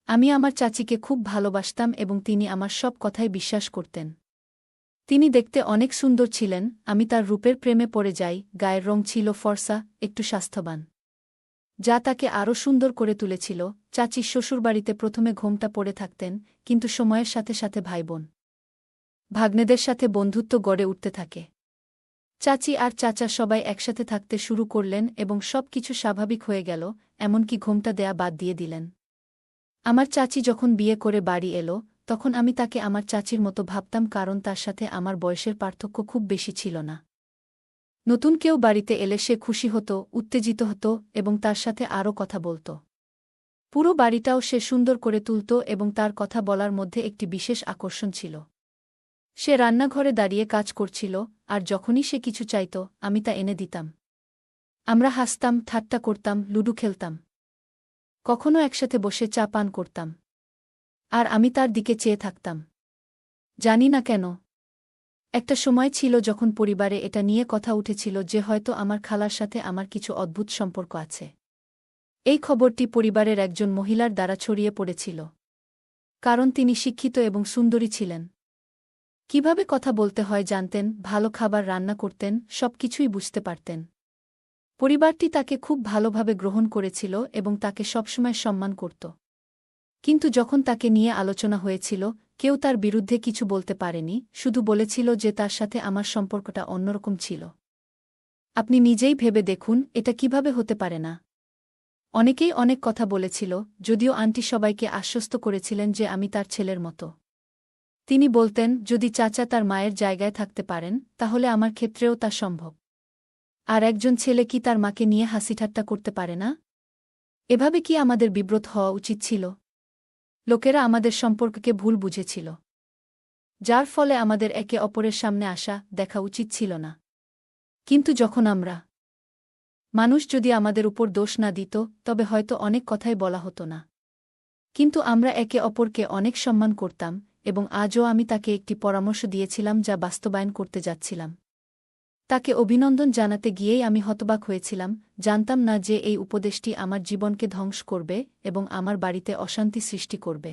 আমি আমার চাচিকে খুব ভালোবাসতাম এবং তিনি আমার সব কথায় বিশ্বাস করতেন। তিনি দেখতে অনেক সুন্দর ছিলেন, আমি তার রূপের প্রেমে পড়ে যাই, গায়ের রং ছিল ফর্সা, একটু স্বাস্থ্যবান, যা তাকে আরও সুন্দর করে তুলেছিল। চাচির শ্বশুরবাড়িতে প্রথমে ঘোমটা পড়ে থাকতেন, কিন্তু সময়ের সাথে সাথে ভাইবোন ভাগ্নেদের সাথে বন্ধুত্ব গড়ে উঠতে থাকে। চাচি আর চাচা সবাই একসাথে থাকতে শুরু করলেন এবং সব কিছু স্বাভাবিক হয়ে গেল, এমনকি ঘোমটা দেয়া বাদ দিয়ে দিলেন। আমার চাচি যখন বিয়ে করে বাড়ি এলো, তখন আমি তাকে আমার চাচির মতো ভাবতাম, কারণ তার সাথে আমার বয়সের পার্থক্য খুব বেশি ছিল না। নতুন কেউ বাড়িতে এলে সে খুশি হতো, উত্তেজিত হতো এবং তার সাথে আরও কথা বলত। পুরো বাড়িটাও সে সুন্দর করে তুলত এবং তার কথা বলার মধ্যে একটি বিশেষ আকর্ষণ ছিল। সে রান্নাঘরে দাঁড়িয়ে কাজ করছিল, আর যখনই সে কিছু চাইত, আমি তা এনে দিতাম। আমরা হাসতাম, ঠাট্টা করতাম, লুডু খেলতাম, কখনো একসাথে বসে চা পান করতাম। আর আমি তার দিকে চেয়ে থাকতাম, জানি না কেন। একটা সময় ছিল যখন পরিবারে এটা নিয়ে কথা উঠেছিল যে হয়তো আমার খালার সাথে আমার কিছু অদ্ভুত সম্পর্ক আছে। এই খবরটি পরিবারের একজন মহিলার দ্বারা ছড়িয়ে পড়েছিল, কারণ তিনি শিক্ষিত এবং সুন্দরী ছিলেন। কিভাবে কথা বলতে হয় জানতেন, ভালো খাবার রান্না করতেন, সবকিছুই বুঝতে পারতেন। পরিবারটি তাকে খুব ভালোভাবে গ্রহণ করেছিল এবং তাকে সবসময় সম্মান করত। কিন্তু যখন তাকে নিয়ে আলোচনা হয়েছিল, কেউ তার বিরুদ্ধে কিছু বলতে পারেনি, শুধু বলেছিল যে তার সাথে আমার সম্পর্কটা অন্যরকম ছিল। আপনি নিজেই ভেবে দেখুন, এটা কিভাবে হতে পারে না। অনেকেই অনেক কথা বলেছিল, যদিও আন্টি সবাইকে আশ্বস্ত করেছিলেন যে আমি তার ছেলের মতো। তিনি বলতেন, যদি চাচা তার মায়ের জায়গায় থাকতে পারেন, তাহলে আমার ক্ষেত্রেও তা সম্ভব। আর একজন ছেলে কি তার মাকে নিয়ে হাসিঠাট্টা করতে পারে না? এভাবে কি আমাদের বিব্রত হওয়া উচিত ছিল? লোকেরা আমাদের সম্পর্ককে ভুল বুঝেছিল, যার ফলে আমাদের একে অপরের সামনে আসা দেখা উচিত ছিল না। কিন্তু যখন মানুষ যদি আমাদের উপর দোষ না দিত, তবে হয়তো অনেক কথাই বলা হতো না। কিন্তু আমরা একে অপরকে অনেক সম্মান করতাম, এবং আজও আমি তাকে একটি পরামর্শ দিয়েছিলাম যা বাস্তবায়ন করতে যাচ্ছিলাম। তাকে অভিনন্দন জানাতে গিয়েই আমি হতবাক হয়েছিলাম, জানতাম না যে এই উপদেশটি আমার জীবনকে ধ্বংস করবে এবং আমার বাড়িতে অশান্তি সৃষ্টি করবে।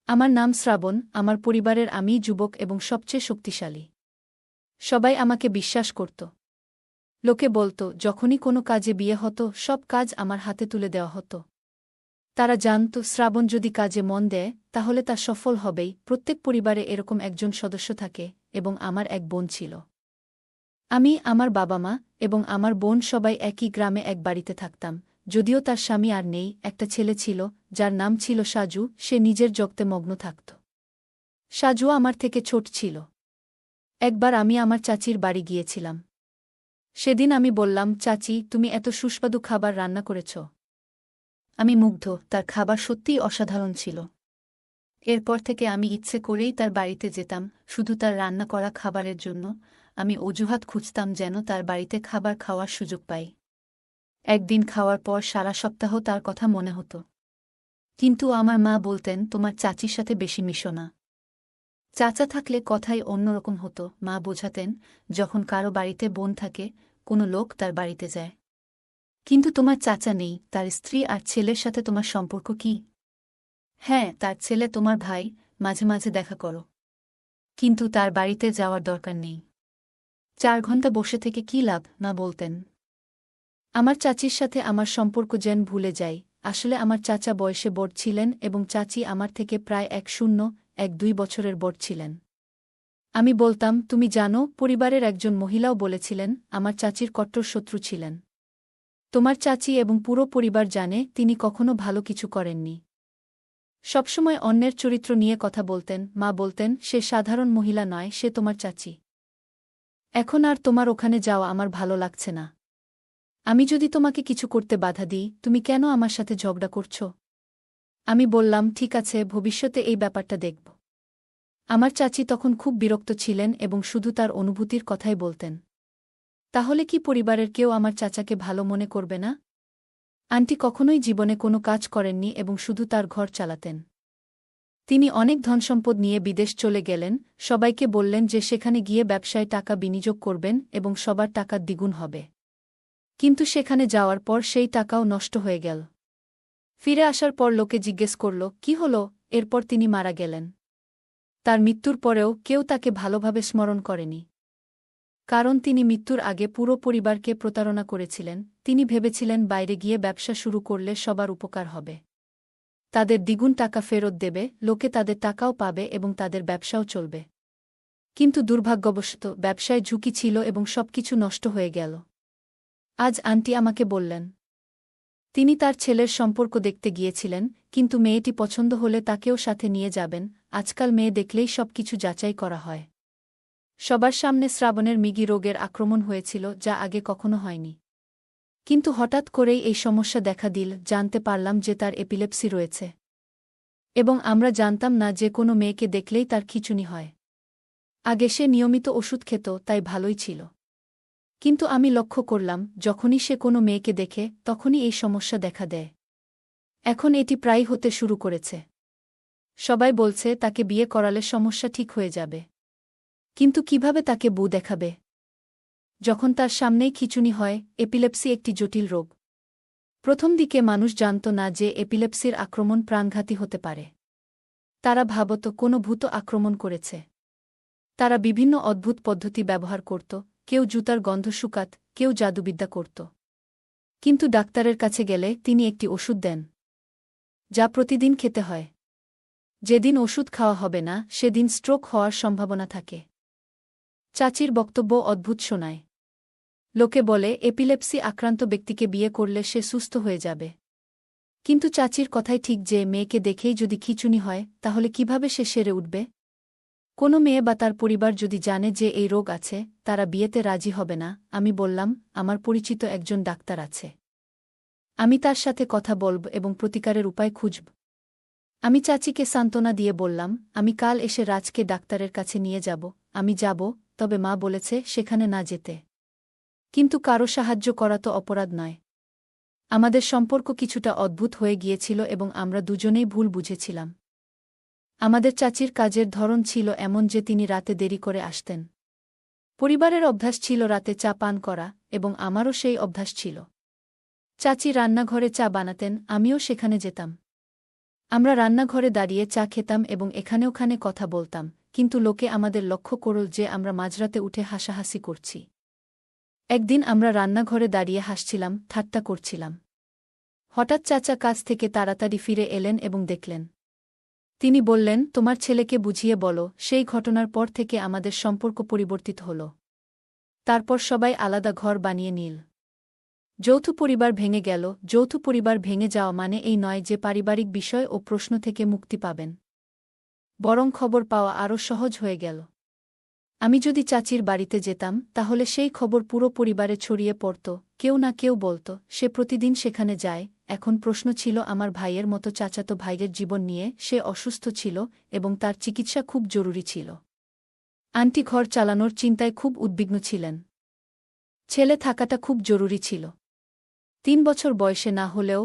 আমার নাম শ্রাবণ, আমার পরিবারের আমিই যুবক এবং সবচেয়ে শক্তিশালী। সবাই আমাকে বিশ্বাস করত। লোকে বলত, যখনই কোনো কাজে বিয়ে হতো, সব কাজ আমার হাতে তুলে দেওয়া হতো। তারা জানত, শ্রাবণ যদি কাজে মন দেয়, তাহলে তা সফল হবেই। প্রত্যেক পরিবারে এরকম একজন সদস্য থাকে, এবং আমার এক বোন ছিল। আমি, আমার বাবা মা এবং আমার বোন সবাই একই গ্রামে এক বাড়িতে থাকতাম। যদিও তার স্বামী আর নেই, একটা ছেলে ছিল, যার নাম ছিল সাজু। সে নিজের জগতে মগ্ন থাকত। সাজু আমার থেকে ছোট ছিল। একবার আমি আমার চাচির বাড়ি গিয়েছিলাম। সেদিন আমি বললাম, চাচি, তুমি এত সুস্বাদু খাবার রান্না করেছ। আমি মুগ্ধ, তার খাবার সত্যিই অসাধারণ ছিল। এরপর থেকে আমি ইচ্ছে করেই তার বাড়িতে যেতাম, শুধু তার রান্না করা খাবারের জন্য। আমি অজুহাত খুঁজতাম যেন তার বাড়িতে খাবার খাওয়ার সুযোগ পাই। একদিন খাওয়ার পর সারা সপ্তাহ তার কথা মনে হতো। কিন্তু আমার মা বলতেন, তোমার চাচির সাথে বেশি মিশো না। চাচা থাকলে কথাই অন্যরকম হতো। মা বোঝাতেন, যখন কারো বাড়িতে বোন থাকে, কোনো লোক তার বাড়িতে যায়। কিন্তু তোমার চাচা নেই, তার স্ত্রী আর ছেলের সাথে তোমার সম্পর্ক কি? হ্যাঁ, তার ছেলে তোমার ভাই, মাঝে মাঝে দেখা করো। কিন্তু তার বাড়িতে যাওয়ার দরকার নেই। 4 ঘন্টা বসে থেকে কী লাভ, না বলতেন। আমার চাচির সাথে আমার সম্পর্ক যেন ভুলে যাই। আসলে আমার চাচা বয়সে বড় ছিলেন এবং চাচি আমার থেকে প্রায় 1-2 বছরের বড় ছিলেন। আমি বলতাম, তুমি জানো, পরিবারের একজন মহিলাও বলেছিলেন, আমার চাচির কট্টর শত্রু ছিলেন। তোমার চাচি এবং পুরো পরিবার জানে তিনি কখনো ভালো কিছু করেননি। সবসময় অন্যের চরিত্র নিয়ে কথা বলতেন। মা বলতেন, সে সাধারণ মহিলা নয়, সে তোমার চাচি। এখন আর তোমার ওখানে যাওয়া আমার ভালো লাগছে না। আমি যদি তোমাকে কিছু করতে বাধা দিই, তুমি কেন আমার সাথে ঝগড়া করছ? আমি বললাম, ঠিক আছে, ভবিষ্যতে এই ব্যাপারটা দেখব। আমার চাচি তখন খুব বিরক্ত ছিলেন এবং শুধু তার অনুভূতির কথাই বলতেন। তাহলে কি পরিবারের কেউ আমার চাচাকে ভালো মনে করবে না? আন্টি কখনোই জীবনে কোনো কাজ করেননি এবং শুধু তার ঘর চালাতেন। তিনি অনেক ধনসম্পদ নিয়ে বিদেশ চলে গেলেন, সবাইকে বললেন যে সেখানে গিয়ে ব্যবসায় টাকা বিনিয়োগ করবেন এবং সবার টাকা দ্বিগুণ হবে। কিন্তু সেখানে যাওয়ার পর সেই টাকাও নষ্ট হয়ে গেল। ফিরে আসার পর লোকে জিজ্ঞেস করল কি হল। এরপর তিনি মারা গেলেন। তার মৃত্যুর পরেও কেউ তাকে ভালোভাবে স্মরণ করেনি। কারণ তিনি মৃত্যুর আগে পুরো পরিবারকে প্রতারণা করেছিলেন। তিনি ভেবেছিলেন বাইরে গিয়ে ব্যবসা শুরু করলে সবার উপকার হবে। তাদের দ্বিগুণ টাকা ফেরত দেবে, লোকে তাদের টাকাও পাবে এবং তাদের ব্যবসাও চলবে। কিন্তু দুর্ভাগ্যবশত ব্যবসায় ঝুঁকি ছিল এবং সবকিছু নষ্ট হয়ে গেল। আজ আন্টি আমাকে বললেন তিনি তার ছেলের সম্পর্ক দেখতে গিয়েছিলেন, কিন্তু মেয়েটি পছন্দ হলে তাকেও সাথে নিয়ে যাবেন। আজকাল মেয়ে দেখলেই সবকিছু যাচাই করা হয়। সবার সামনে শ্রাবণের মৃগী রোগের আক্রমণ হয়েছিল, যা আগে কখনো হয়নি। কিন্তু হঠাৎ করেই এই সমস্যা দেখা দিল। জানতে পারলাম যে তার এপিলেপসি রয়েছে। এবং আমরা জানতাম না যে কোনো মেয়েকে দেখলেই তার খিঁচুনি হয়। আগে সে নিয়মিত ওষুধ খেত, তাই ভালোই ছিল। কিন্তু আমি লক্ষ্য করলাম যখনই সে কোনো মেয়েকে দেখে তখনই এই সমস্যা দেখা দেয়। এখন এটি প্রায় হতে শুরু করেছে। সবাই বলছে তাকে বিয়ে করালে সমস্যা ঠিক হয়ে যাবে। কিন্তু কিভাবে তাকে বউ দেখাবে যখন তার সামনেই খিঁচুনি হয়? এপিলেপসি একটি জটিল রোগ। প্রথম দিকে মানুষ জানত না যে এপিলেপসির আক্রমণ প্রাণঘাতী হতে পারে। তারা ভাবত কোনো ভূত আক্রমণ করেছে। তারা বিভিন্ন অদ্ভুত পদ্ধতি ব্যবহার করত, কেউ জুতার গন্ধ শুকাত, কেউ জাদুবিদ্যা করত। কিন্তু ডাক্তারের কাছে গেলে তিনি একটি ওষুধ দেন, যা প্রতিদিন খেতে হয়। যেদিন ওষুধ খাওয়া হবে না সেদিন স্ট্রোক হওয়ার সম্ভাবনা থাকে। চাচির বক্তব্য অদ্ভুত শোনায়। লোকে বলে এপিলেপসি আক্রান্ত ব্যক্তিকে বিয়ে করলে সে সুস্থ হয়ে যাবে। কিন্তু চাচির কথাই ঠিক যে মেয়েকে দেখেই যদি খিঁচুনি হয় তাহলে কিভাবে সে সেরে উঠবে? কোনো মেয়ে বা তার পরিবার যদি জানে যে এই রোগ আছে, তারা বিয়েতে রাজি হবে না। আমি বললাম আমার পরিচিত একজন ডাক্তার আছে। আমি তার সাথে কথা বলব এবং প্রতিকারের উপায় খুঁজব। আমি চাচিকে সান্ত্বনা দিয়ে বললাম আমি কাল এসে রাজকে ডাক্তারের কাছে নিয়ে যাব। আমি যাব, তবে মা বলেছে সেখানে না যেতে। কিন্তু কারো সাহায্য করা তো অপরাধ নয়। আমাদের সম্পর্ক কিছুটা অদ্ভুত হয়ে গিয়েছিল এবং আমরা দুজনেই ভুল বুঝেছিলাম। আমাদের চাচির কাজের ধরন ছিল এমন যে তিনি রাতে দেরি করে আসতেন। পরিবারের অভ্যাস ছিল রাতে চা পান করা, এবং আমারও সেই অভ্যাস ছিল। চাচি রান্নাঘরে চা বানাতেন, আমিও সেখানে যেতাম। আমরা রান্নাঘরে দাঁড়িয়ে চা খেতাম এবং এখানে ওখানে কথা বলতাম, কিন্তু লোকে আমাদের লক্ষ্য করল যে আমরা মাঝরাতে উঠে হাসাহাসি করছি। একদিন আমরা রান্নাঘরে দাঁড়িয়ে হাসছিলাম, ঠাট্টা করছিলাম। হঠাৎ চাচা কাজ থেকে তাড়াতাড়ি ফিরে এলেন এবং দেখলেন। তিনি বললেন তোমার ছেলেকে বুঝিয়ে বলো। সেই ঘটনার পর থেকে আমাদের সম্পর্ক পরিবর্তিত হল। তারপর সবাই আলাদা ঘর বানিয়ে নিল। যৌথ পরিবার ভেঙে গেল। যৌথ পরিবার ভেঙে যাওয়া মানে এই নয় যে পারিবারিক বিষয় ও প্রশ্ন থেকে মুক্তি পাবেন, বরং খবর পাওয়া আরও সহজ হয়ে গেল। আমি যদি চাচির বাড়িতে যেতাম তাহলে সেই খবর পুরো পরিবারে ছড়িয়ে পড়ত। কেউ না কেউ বলত সে প্রতিদিন সেখানে যায়। এখন প্রশ্ন ছিল আমার ভাইয়ের মতো চাচাতো ভাইয়ের জীবন নিয়ে। সে অসুস্থ ছিল এবং তার চিকিৎসা খুব জরুরি ছিল। আন্টি ঘর চালানোর চিন্তায় খুব উদ্বিগ্ন ছিলেন। ছেলে থাকাটা খুব জরুরি ছিল। 3 বছর বয়সে না হলেও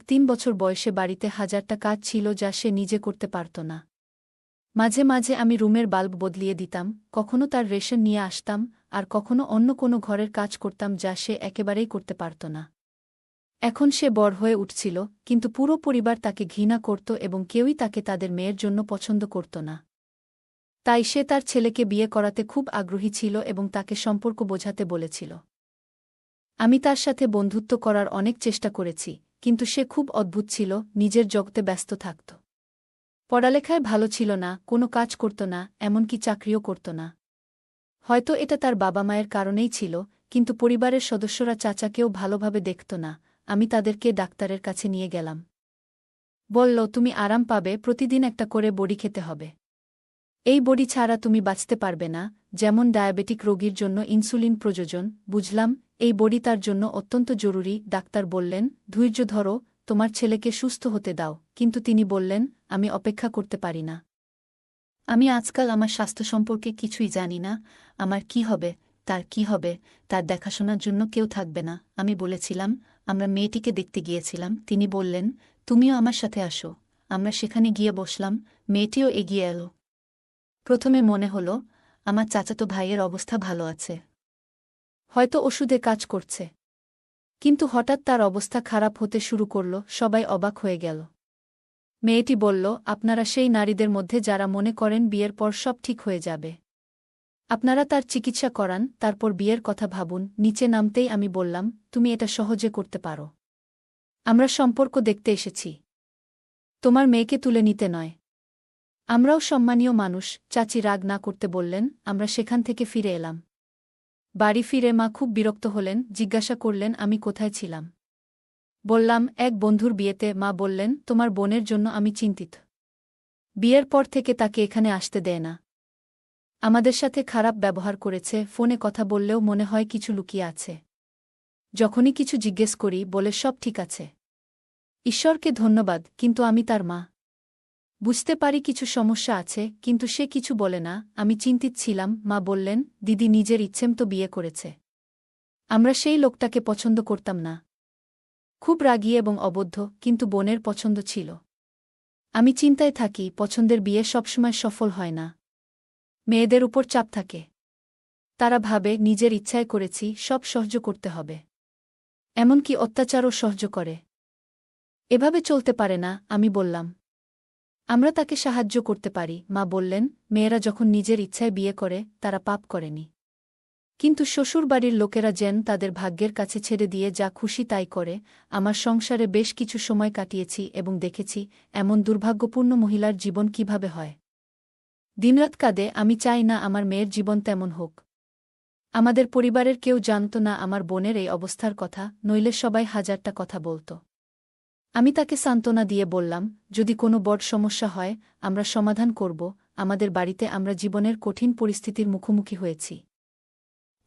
3 বছর বয়সে বাড়িতে হাজারটা কাজ ছিল যা সে নিজে করতে পারত না। মাঝে মাঝে আমি রুমের বাল্ব বদলিয়ে দিতাম, কখনো তার রেশন নিয়ে আসতাম, আর কখনো অন্য কোনো ঘরের কাজ করতাম যা সে একেবারেই করতে পারত না। এখন সে বড় হয়ে উঠছিল, কিন্তু পুরো পরিবার তাকে ঘৃণা করত এবং কেউই তাকে তাদের মেয়ের জন্য পছন্দ করত না। তাই সে তার ছেলেকে বিয়ে করাতে খুব আগ্রহী ছিল এবং তাকে সম্পর্ক বোঝাতে বলেছিল। আমি তার সাথে বন্ধুত্ব করার অনেক চেষ্টা করেছি, কিন্তু সে খুব অদ্ভুত ছিল, নিজের জগতে ব্যস্ত থাকত। পড়ালেখায় ভালো ছিল না, কোনো কাজ করত না, এমনকি চাকরিও করত না। হয়তো এটা তার বাবা মায়ের কারণেই ছিল, কিন্তু পরিবারের সদস্যরা চাচাকেও ভালোভাবে দেখত না। আমি তাদেরকে ডাক্তারের কাছে নিয়ে গেলাম। বলল তুমি আরাম পাবে, প্রতিদিন একটা করে বড়ি খেতে হবে। এই বড়ি ছাড়া তুমি বাঁচতে পারবে না, যেমন ডায়াবেটিক রোগীর জন্য ইনসুলিন প্রয়োজন। বুঝলাম এই বড়ি তার জন্য অত্যন্ত জরুরি। ডাক্তার বললেন ধৈর্য ধরো, তোমার ছেলেকে সুস্থ হতে দাও। কিন্তু তিনি বললেন আমি অপেক্ষা করতে পারি না। আমি আজকাল আমার স্বাস্থ্য সম্পর্কে কিছুই জানি না। আমার কি হবে, তার কি হবে, তার দেখাশোনার জন্য কেউ থাকবে না। আমি বলেছিলাম আমরা মেয়েটিকে দেখতে গিয়েছিলাম। তিনি বললেন তুমিও আমার সাথে আসো। আমরা সেখানে গিয়ে বসলাম, মেয়েটিও এগিয়ে এলো। প্রথমে মনে হলো আমার চাচাতো ভাইয়ের অবস্থা ভালো আছে, হয়তো ওষুধে কাজ করছে। কিন্তু হঠাৎ তার অবস্থা খারাপ হতে শুরু করল, সবাই অবাক হয়ে গেল। মেয়েটি বলল, আপনারা সেই নারীদের মধ্যে যারা মনে করেন বিয়ের পর সব ঠিক হয়ে যাবে। আপনারা তার চিকিৎসা করান, তারপর বিয়ের কথা ভাবুন। নিচে নামতেই আমি বললাম, তুমি এটা সহজে করতে পারো। আমরা সম্পর্ক দেখতে এসেছি, তোমার মেয়েকে তুলে নিতে নয়। আমরাও সম্মানীয় মানুষ। চাচি রাগ না করতে বললেন। আমরা সেখান থেকে ফিরে এলাম। বাড়ি ফিরে মা খুব বিরক্ত হলেন, জিজ্ঞাসা করলেন আমি কোথায় ছিলাম। বললাম, এক বন্ধুর বিয়েতে। মা বললেন, তোমার বোনের জন্য আমি চিন্তিত। বিয়ের পর থেকে তাকে এখানে আসতে দেয় না। আমাদের সাথে খারাপ ব্যবহার করেছে, ফোনে কথা বললেও মনে হয় কিছু লুকিয়ে আছে। যখনই কিছু জিজ্ঞেস করি বলে সব ঠিক আছে। ঈশ্বরকে ধন্যবাদ, কিন্তু আমি তার মা। বুঝতে পারি কিছু সমস্যা আছে, কিন্তু সে কিছু বলে না। আমি চিন্তিত ছিলাম। মা বললেন, দিদি নিজের ইচ্ছেমতো বিয়ে করেছে। আমরা সেই লোকটাকে পছন্দ করতাম না। খুব রাগী এবং অবদ্ধ, কিন্তু বোনের পছন্দ ছিল। আমি চিন্তায় থাকি, পছন্দের বিয়ে সবসময় সফল হয় না। মেয়েদের উপর চাপ থাকে। তারা ভাবে নিজের ইচ্ছায় করেছি, সব সহ্য করতে হবে। এমনকি অত্যাচারও সহ্য করে। এভাবে চলতে পারে না। আমি বললাম, আমরা তাকে সাহায্য করতে পারি। মা বললেন, মেয়েরা যখন নিজের ইচ্ছায় বিয়ে করে তারা পাপ করেনি। কিন্তু শ্বশুরবাড়ির লোকেরা যেন তাদের ভাগ্যের কাছে ছেড়ে দিয়ে যা খুশি তাই করে। আমার সংসারে বেশ কিছু সময় কাটিয়েছি এবং দেখেছি এমন দুর্ভাগ্যপূর্ণ মহিলার জীবন কিভাবে হয়। দিনরাত কাঁদে। আমি চাই না আমার মেয়ের জীবন তেমন হোক। আমাদের পরিবারের কেউ জানত না আমার বোনের এই অবস্থার কথা, নইলে সবাই হাজারটা কথা বলত। আমি তাকে সান্ত্বনা দিয়ে বললাম, যদি কোনো বড় সমস্যা হয় আমরা সমাধান করব। আমাদের বাড়িতে আমরা জীবনের কঠিন পরিস্থিতির মুখোমুখি হয়েছি।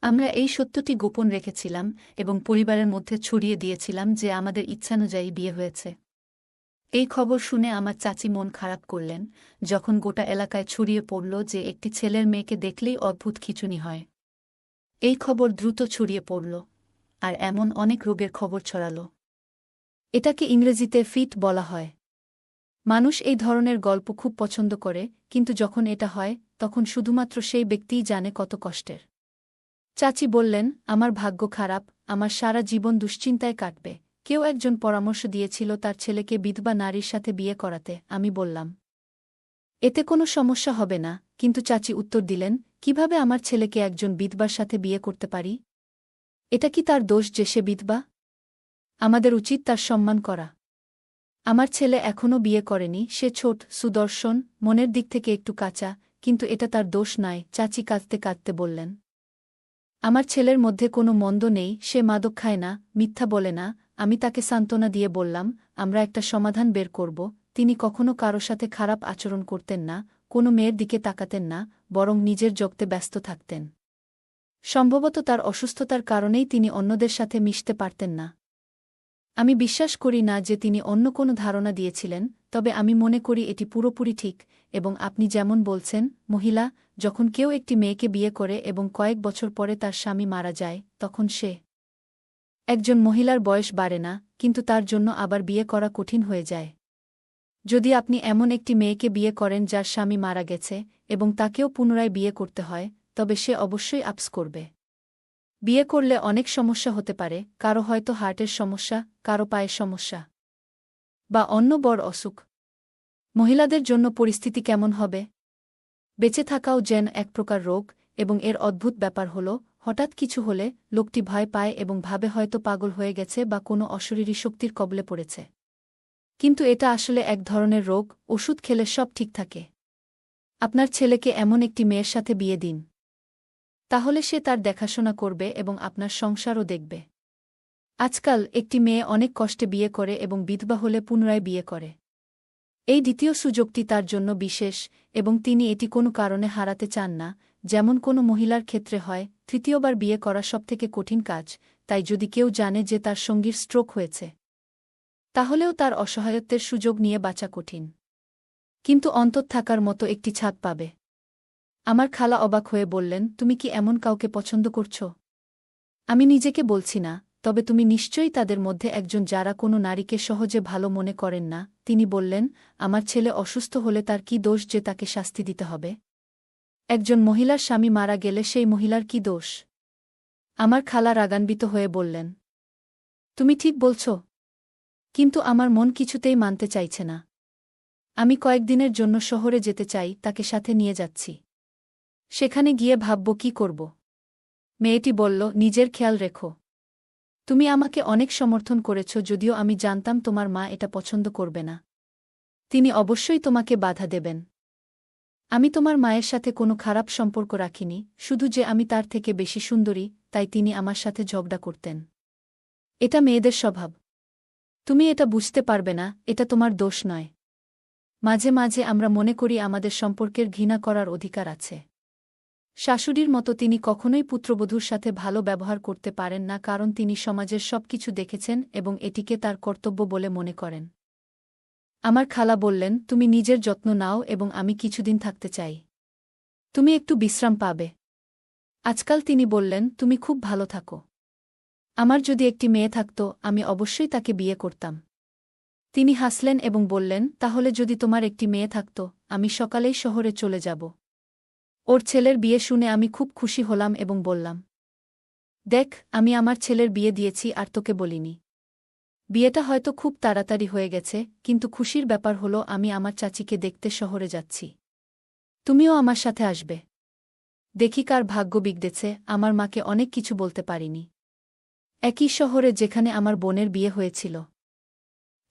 আমরা এই সত্যটি গোপন রেখেছিলাম এবং পরিবারের মধ্যে ছড়িয়ে দিয়েছিলাম যে আমাদের ইচ্ছানুযায়ী বিয়ে হয়েছে। এই খবর শুনে আমার চাচি মন খারাপ করলেন। যখন গোটা এলাকায় ছড়িয়ে পড়ল যে একটি ছেলের মেয়েকে দেখলেই অদ্ভুত খিঁচুনি হয়। এই খবর দ্রুত ছড়িয়ে পড়ল, আর এমন অনেক রোগের খবর ছড়াল। এটাকে ইংরেজিতে ফিট বলা হয়। মানুষ এই ধরনের গল্প খুব পছন্দ করে, কিন্তু যখন এটা হয় তখন শুধুমাত্র সেই ব্যক্তিই জানে কত কষ্টের। চাচি বললেন, আমার ভাগ্য খারাপ, আমার সারা জীবন দুশ্চিন্তায় কাটবে। কেউ একজন পরামর্শ দিয়েছিল তার ছেলেকে বিধবা নারীর সাথে বিয়ে করাতে। আমি বললাম, এতে কোনো সমস্যা হবে না। কিন্তু চাচি উত্তর দিলেন, কিভাবে আমার ছেলেকে একজন বিধবার সাথে বিয়ে করতে পারি? এটা কি তার দোষ যে সে বিধবা? আমাদের উচিত তার সম্মান করা। আমার ছেলে এখনও বিয়ে করেনি, সে ছোট, সুদর্শন, মনের দিক থেকে একটু কাঁচা, কিন্তু এটা তার দোষ নয়। চাচি কাঁদতে কাঁদতে বললেন, আমার ছেলের মধ্যে কোনো মন্দ নেই, সে মাদক খায় না, মিথ্যা বলে না। আমি তাকে সান্ত্বনা দিয়ে বললাম, আমরা একটা সমাধান বের করব। তিনি কখনো কারো সাথে খারাপ আচরণ করতেন না, কোনো মেয়ের দিকে তাকাতেন না, বরং নিজের জগতে ব্যস্ত থাকতেন। সম্ভবত তার অসুস্থতার কারণেই তিনি অন্যদের সাথে মিশতে পারতেন না। আমি বিশ্বাস করি না যে তিনি অন্য কোনো ধারণা দিয়েছিলেন, তবে আমি মনে করি এটি পুরোপুরি ঠিক। এবং আপনি যেমন বলছেন, মহিলা, যখন কেউ একটি মেয়েকে বিয়ে করে এবং কয়েক বছর পরে তার স্বামী মারা যায়, তখন সে একজন মহিলার বয়স বাড়ে না, কিন্তু তার জন্য আবার বিয়ে করা কঠিন হয়ে যায়। যদি আপনি এমন একটি মেয়েকে বিয়ে করেন যার স্বামী মারা গেছে এবং তাকেও পুনরায় বিয়ে করতে হয়, তবে সে অবশ্যই আপস করবে। বিয়ে করলে অনেক সমস্যা হতে পারে, কারো হয়তো হার্টের সমস্যা, কারো পায়ের সমস্যা, বা অন্য বড় অসুখ। মহিলাদের জন্য পরিস্থিতি কেমন হবে? বেঁচে থাকাও যেন এক প্রকার রোগ, এবং এর অদ্ভুত ব্যাপার হল, হঠাৎ কিছু হলে লোকটি ভয় পায় এবং ভাবে হয়তো পাগল হয়ে গেছে বা কোনো অশরীরী শক্তির কবলে পড়েছে। কিন্তু এটা আসলে এক ধরনের রোগ, ওষুধ খেলে সব ঠিক থাকে। আপনার ছেলেকে এমন একটি মেয়ের সাথে বিয়ে দিন। তাহলে সে তার দেখাশোনা করবে এবং আপনার সংসারও দেখবে। আজকাল একটি মেয়ে অনেক কষ্টে বিয়ে করে এবং বিধবা হলে পুনরায় বিয়ে করে। এই দ্বিতীয় সুযোগটি তার জন্য বিশেষ, এবং তিনি এটি কোনো কারণে হারাতে চান না, যেমন কোনো মহিলার ক্ষেত্রে হয়। তৃতীয়বার বিয়ে করা সবথেকে কঠিন কাজ, তাই যদি কেউ জানে যে তার সঙ্গীর স্ট্রোক হয়েছে, তাহলেও তার অসহায়ত্বের সুযোগ নিয়ে বাঁচা কঠিন। কিন্তু অন্তত থাকার মতো একটি ছাদ পাবে। আমার খালা অবাক হয়ে বললেন, তুমি কি এমন কাউকে পছন্দ করছ? আমি নিজেকে বলছি না, তবে তুমি নিশ্চয়ই তাদের মধ্যে একজন যারা কোনো নারীকে সহজে ভালো মনে করেন না। তিনি বললেন, আমার ছেলে অসুস্থ হলে তার কি দোষ যে তাকে শাস্তি দিতে হবে? একজন মহিলার স্বামী মারা গেলে সেই মহিলার কি দোষ? আমার খালা রাগান্বিত হয়ে বললেন, তুমি ঠিক বলছ, কিন্তু আমার মন কিছুতেই মানতে চাইছে না। আমি কয়েকদিনের জন্য শহরে যেতে চাই, তাকে সাথে নিয়ে যাচ্ছি। সেখানে গিয়ে ভাবব কি করব। মেয়েটি বলল, নিজের খেয়াল রেখো। তুমি আমাকে অনেক সমর্থন করেছ, যদিও আমি জানতাম তোমার মা এটা পছন্দ করবে না। তিনি অবশ্যই তোমাকে বাধা দেবেন। আমি তোমার মায়ের সাথে কোনো খারাপ সম্পর্ক রাখিনি, শুধু যে আমি তার থেকে বেশি সুন্দরী, তাই তিনি আমার সাথে ঝগড়া করতেন। এটা মেয়েদের স্বভাব। তুমি এটা বুঝতে পারবে না, এটা তোমার দোষ নয়। মাঝে মাঝে আমরা মনে করি আমাদের সম্পর্কের ঘৃণা করার অধিকার আছে। শাশুড়ির মতো তিনি কখনোই পুত্রবধূর সাথে ভালো ব্যবহার করতে পারেন না, কারণ তিনি সমাজের সবকিছু দেখেছেন এবং এটিকে তার কর্তব্য বলে মনে করেন। আমার খালা বললেন, তুমি নিজের যত্ন নাও এবং আমি কিছুদিন থাকতে চাই। তুমি একটু বিশ্রাম পাবে। আজকাল তিনি বললেন, তুমি খুব ভালো থাকো। আমার যদি একটি মেয়ে থাকত, আমি অবশ্যই তাকে বিয়ে করতাম। তিনি হাসলেন এবং বললেন, তাহলে যদি তোমার একটি মেয়ে থাকত, আমি সকালেই শহরে চলে যাব। ওর ছেলের বিয়ে শুনে আমি খুব খুশি হলাম এবং বললাম, দেখ, আমি আমার ছেলের বিয়ে দিয়েছি আর তোকে বলিনি। বিয়েটা হয়তো খুব তাড়াতাড়ি হয়ে গেছে, কিন্তু খুশির ব্যাপার হলো আমি আমার চাচিকে দেখতে শহরে যাচ্ছি। তুমিও আমার সাথে আসবে। দেখি কার ভাগ্য বিগড়েছে, আমার মাকে অনেক কিছু বলতে পারিনি। একই শহরে যেখানে আমার বোনের বিয়ে হয়েছিল।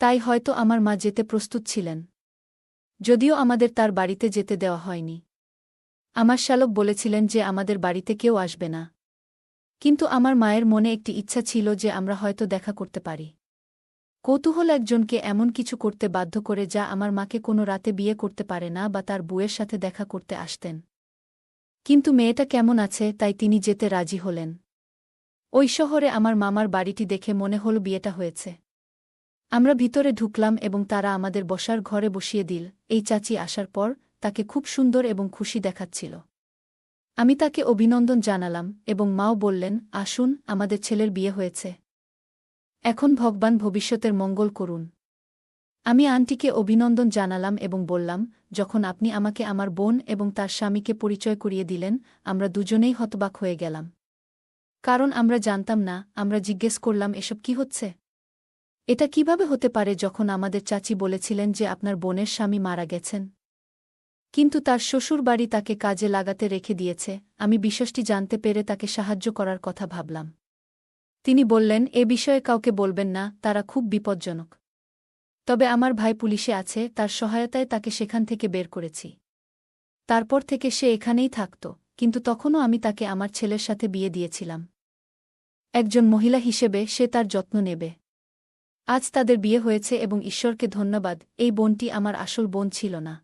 তাই হয়তো আমার মা যেতে প্রস্তুত ছিলেন। যদিও আমাদের তার বাড়িতে যেতে দেওয়া হয়নি। আমার শ্যালক বলেছিলেন যে আমাদের বাড়িতে কেউ আসবে না। কিন্তু আমার মায়ের মনে একটি ইচ্ছা ছিল যে আমরা হয়তো দেখা করতে পারি। কৌতূহল একজনকে এমন কিছু করতে বাধ্য করে যা আমার মাকে কোনো রাতে বিয়ে করতে পারে না বা তার বুয়ের সাথে দেখা করতে আসতেন। কিন্তু মেয়েটা কেমন আছে তাই তিনি যেতে রাজি হলেন। ওই শহরে আমার মামার বাড়িটি দেখে মনে হল বিয়েটা হয়েছে। আমরা ভিতরে ঢুকলাম এবং তারা আমাদের বসার ঘরে বসিয়ে দিল। এই চাচি আসার পর তাকে খুব সুন্দর এবং খুশি দেখাচ্ছিল। আমি তাকে অভিনন্দন জানালাম এবং মাও বললেন, আসুন, আমাদের ছেলের বিয়ে হয়েছে। এখন ভগবান ভবিষ্যতের মঙ্গল করুন। আমি আন্টিকে অভিনন্দন জানালাম এবং বললাম, যখন আপনি আমাকে আমার বোন এবং তার স্বামীকে পরিচয় করিয়ে দিলেন, আমরা দুজনেই হতবাক হয়ে গেলাম। কারণ আমরা জানতাম না। আমরা জিজ্ঞেস করলাম, এসব কি হচ্ছে? এটা কিভাবে হতে পারে যখন আমাদের চাচি বলেছিলেন যে আপনার বোনের স্বামী মারা গেছেন? কিন্তু তার শ্বশুর বাড়ি তাকে কাজে লাগাতে রেখে দিয়েছে। আমি বিষয়টি জানতে পেরে তাকে সাহায্য করার কথা ভাবলাম। তিনি বললেন, এ বিষয়ে কাউকে বলবেন না, তারা খুব বিপজ্জনক। তবে আমার ভাই পুলিশে আছে, তার সহায়তায় তাকে সেখান থেকে বের করেছি। তারপর থেকে সে এখানেই থাকত, কিন্তু তখনও আমি তাকে আমার ছেলের সাথে বিয়ে দিয়েছিলাম। একজন মহিলা হিসেবে সে তার যত্ন নেবে। আজ তাদের বিয়ে হয়েছে এবং ঈশ্বরকে ধন্যবাদ, এই বোনটি আমার আসল বোন ছিল না।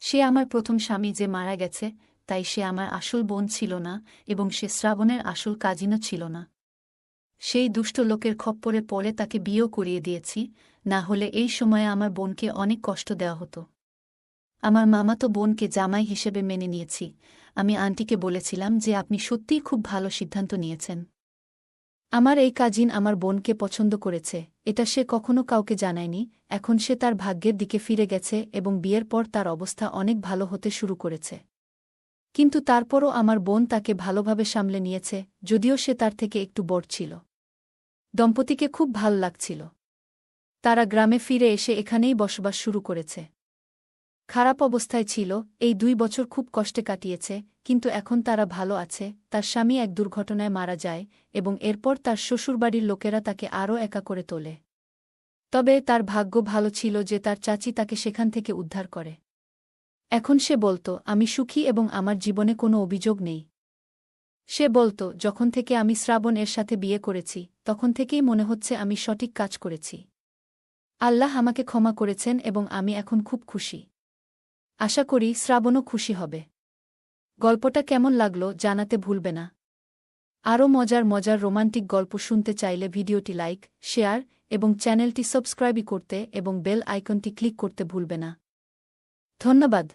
সে আমার প্রথম স্বামী যে মারা গেছে, তাই সে আমার আসল বোন ছিল না এবং সে শ্রাবণের আসল কাজিনও ছিল না। সেই দুষ্ট লোকের খপ্পরে পড়ে তাকে বিয়েও করিয়ে দিয়েছি, না হলে এই সময়ে আমার বোনকে অনেক কষ্ট দেওয়া হতো। আমার মামাতো বোনকে জামাই হিসেবে মেনে নিয়েছি। আমি আন্টিকে বলেছিলাম যে আপনি সত্যিই খুব ভালো সিদ্ধান্ত নিয়েছেন। আমার এই কাজিন আমার বোনকে পছন্দ করেছে, এটা সে কখনো কাউকে জানায়নি। এখন সে তার ভাগ্যের দিকে ফিরে গেছে এবং বিয়ের পর তার অবস্থা অনেক ভালো হতে শুরু করেছে। কিন্তু তারপরও আমার বোন তাকে ভালোভাবে সামলে নিয়েছে, যদিও সে তার থেকে একটু বড় ছিল। দম্পতিকে খুব ভাল লাগছিল। তারা গ্রামে ফিরে এসে এখানেই বসবাস শুরু করেছে। খারাপ অবস্থায় ছিল, এই 2 বছর খুব কষ্টে কাটিয়েছে, কিন্তু এখন তারা ভালো আছে। তার স্বামী এক দুর্ঘটনায় মারা যায় এবং এরপর তার শ্বশুরবাড়ির লোকেরা তাকে আরও একা করে তোলে। তবে তার ভাগ্য ভালো ছিল যে তার চাচি তাকে সেখান থেকে উদ্ধার করে। এখন সে বলত, আমি সুখী এবং আমার জীবনে কোনো অভিযোগ নেই। সে বলত, যখন থেকে আমি শ্রাবণ এর সাথে বিয়ে করেছি, তখন থেকেই মনে হচ্ছে আমি সঠিক কাজ করেছি। আল্লাহ আমাকে ক্ষমা করেছেন এবং আমি এখন খুব খুশি। আশা করি শ্রাবণও খুশি হবে। গল্পটা কেমন লাগলো জানাতে ভুলবে না। আরও মজার মজার রোমান্টিক গল্প শুনতে চাইলে ভিডিওটি লাইক, শেয়ার এবং চ্যানেলটি সাবস্ক্রাইব করতে এবং বেল আইকনটি ক্লিক করতে ভুলবে না। ধন্যবাদ।